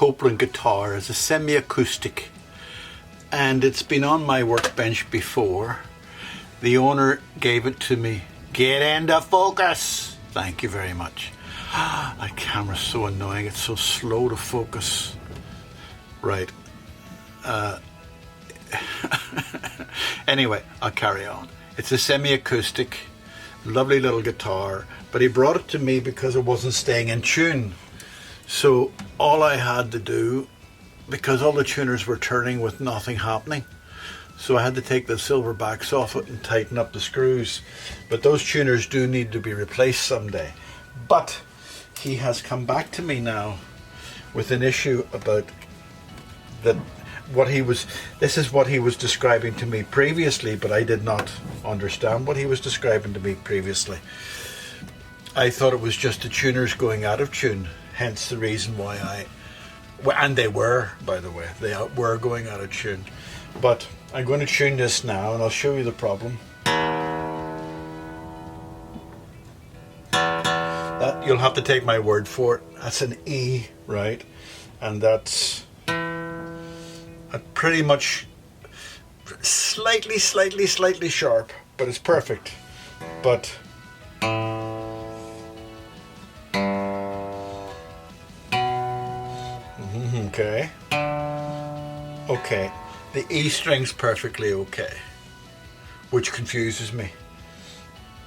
Copeland guitar. It's a semi-acoustic, and it's been on my workbench before. The owner gave it to me. Get into focus! Thank you very much. That camera's so annoying, it's so slow to focus. Right. Anyway, I'll carry on. It's a semi-acoustic, lovely little guitar, but he brought it to me because it wasn't staying in tune. So all I had to do, because all the tuners were turning with nothing happening, so I had to take the silver backs off it and tighten up the screws. But those tuners do need to be replaced someday. But he has come back to me now with an issue about that. This is what he was describing to me previously, but I did not understand what he was describing to me previously. I thought it was just the tuners going out of tune, hence the reason why and they were, by the way, they were going out of tune. But I'm going to tune this now and I'll show you the problem. That, you'll have to take my word for it. That's an E, right? And that's pretty much slightly sharp, but it's perfect. But okay, the E string's perfectly okay, which confuses me,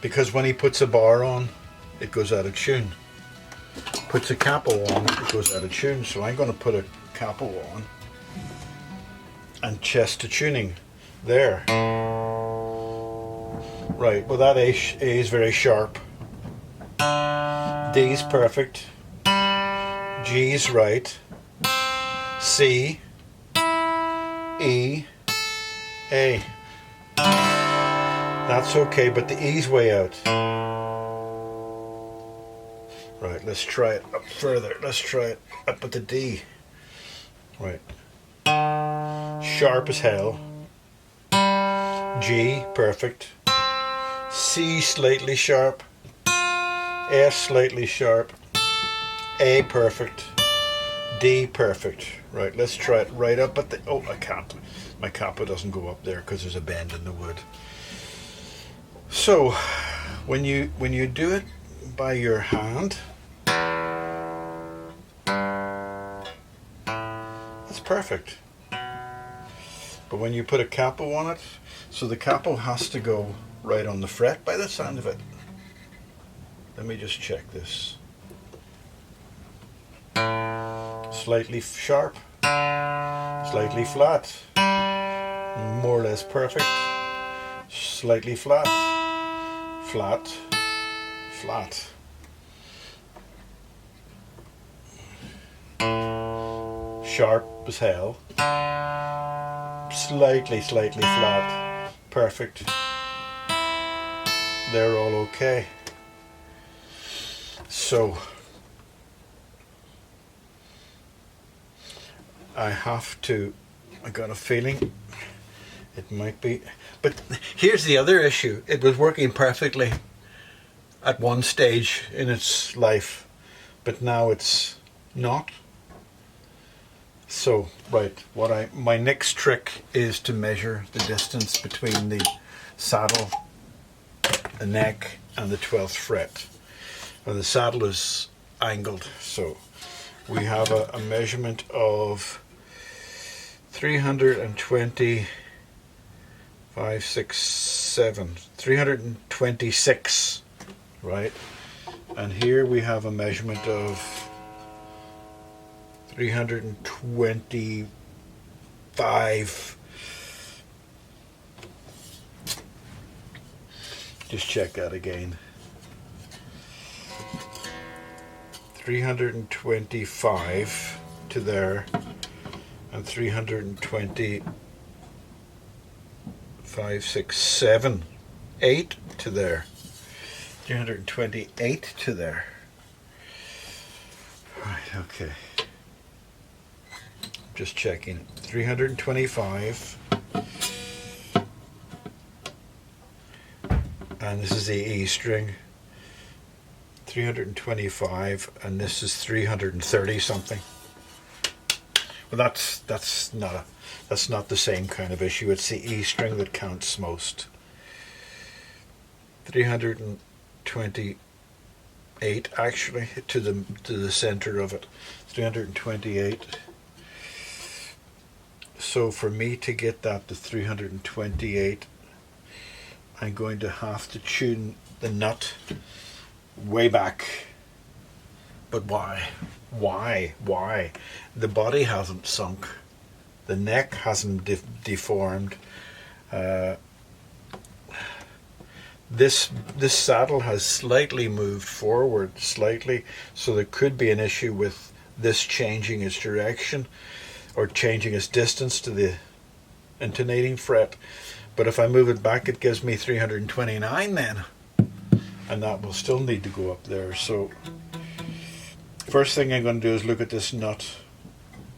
because when he puts a bar on, it goes out of tune. Puts a capo on, it goes out of tune. So I'm going to put a capo on and chest to tuning there. Right, well that A is very sharp. D is perfect. G is right. C, E, A. That's okay, but the E's way out. Right, let's try it up further. Let's try it up at the D. Right. Sharp as hell. G, perfect. C, slightly sharp. F, slightly sharp. A, perfect. D, perfect. Right, let's try it right up at the... Oh, I can't. My capo doesn't go up there because there's a bend in the wood. So, when you do it by your hand, it's perfect. But when you put a capo on it, so the capo has to go right on the fret by the sound of it. Let me just check this. Slightly sharp, slightly flat, more or less perfect, slightly flat, flat, flat. Sharp as hell, slightly flat, perfect. They're all okay. So I got a feeling it might be, but here's the other issue. It was working perfectly at one stage in its life, but now it's not. So, right, my next trick is to measure the distance between the saddle, the neck, and the 12th fret. Well, the saddle is angled, so we have a measurement of 326, right? And here we have a measurement of 325. Just check that again. 325 to there, and 325, 6, 7, 8 to there. 328 to there. Right, okay. Just checking. 325. And this is the E string. 325, and this is 330 something. But that's not the same kind of issue. It's the E string that counts most. 328 actually to the center of it. 328. So for me to get that to 328, I'm going to have to tune the nut way back. But why? Why? The body hasn't sunk. The neck hasn't deformed. This saddle has slightly moved forward, slightly, so there could be an issue with this changing its direction or changing its distance to the intonating fret. But if I move it back, it gives me 329 then, and that will still need to go up there. So first thing I'm going to do is look at this nut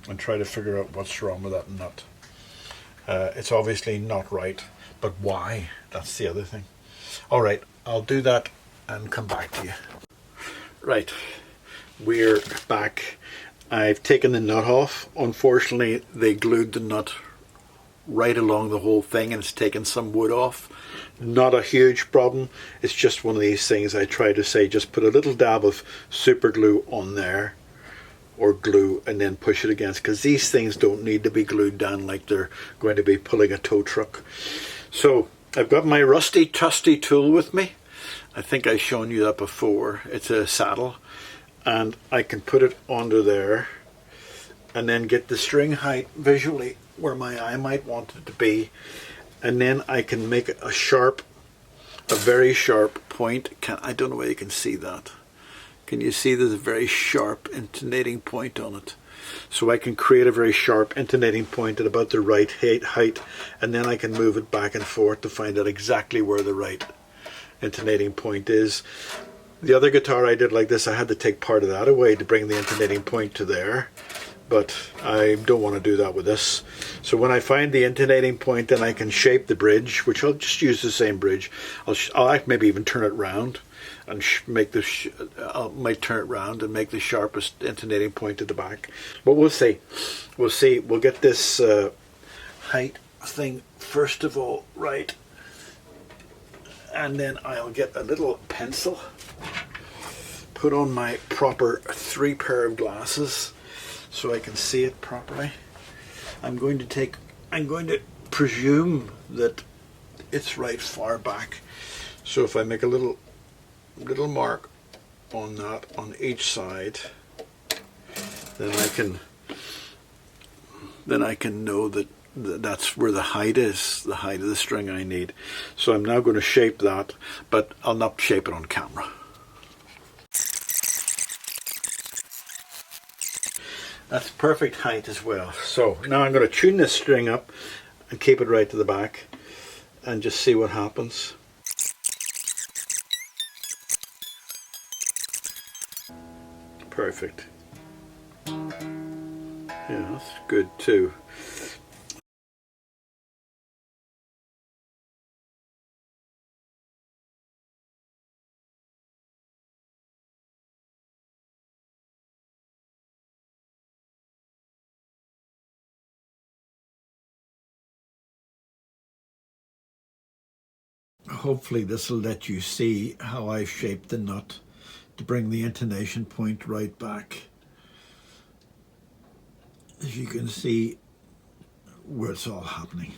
and try to figure out what's wrong with that nut. It's obviously not right, but why? That's the other thing. Alright, I'll do that and come back to you. Right, we're back. I've taken the nut off. Unfortunately, they glued the nut right along the whole thing and it's taken some wood off. Not a huge problem. It's just one of these things I try to say, just put a little dab of super glue on there, or glue, and then push it against, because these things don't need to be glued down like they're going to be pulling a tow truck. So I've got my rusty trusty tool with me. I think I've shown you that before. It's a saddle, and I can put it onto there and then get the string height visually where my eye might want it to be, and then I can make a very sharp point. I don't know whether you can see that. Can you see there's a very sharp intonating point on it? So I can create a very sharp intonating point at about the right height, and then I can move it back and forth to find out exactly where the right intonating point is. The other guitar I did like this, I had to take part of that away to bring the intonating point to there, but I don't want to do that with this. So when I find the intonating point, then I can shape the bridge, which I'll just use the same bridge. I'll maybe even turn it round and I might turn it round and make the sharpest intonating point at the back. But we'll see. We'll get this height thing first of all right, and then I'll get a little pencil, put on my proper 3 pair of glasses so I can see it properly. I'm going to presume that it's right far back. So if I make a little mark on that on each side, then I can know that that's where the height is, the height of the string I need. So I'm now going to shape that, but I'll not shape it on camera. That's perfect height as well. So now I'm going to tune this string up and keep it right to the back and just see what happens. Perfect. Yeah, that's good too. Hopefully this will let you see how I shaped the nut to bring the intonation point right back. As you can see where it's all happening.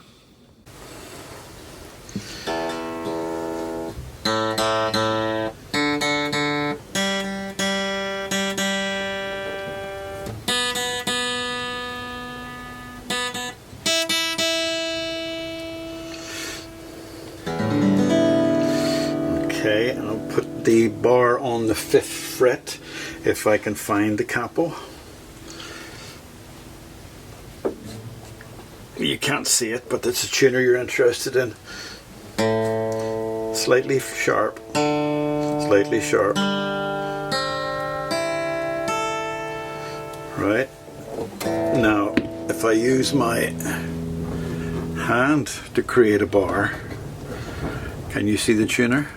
Okay, I'll put the bar on the 5th fret if I can find the capo. You can't see it, but it's a tuner you're interested in. Slightly sharp, slightly sharp. Right, now if I use my hand to create a bar, can you see the tuner?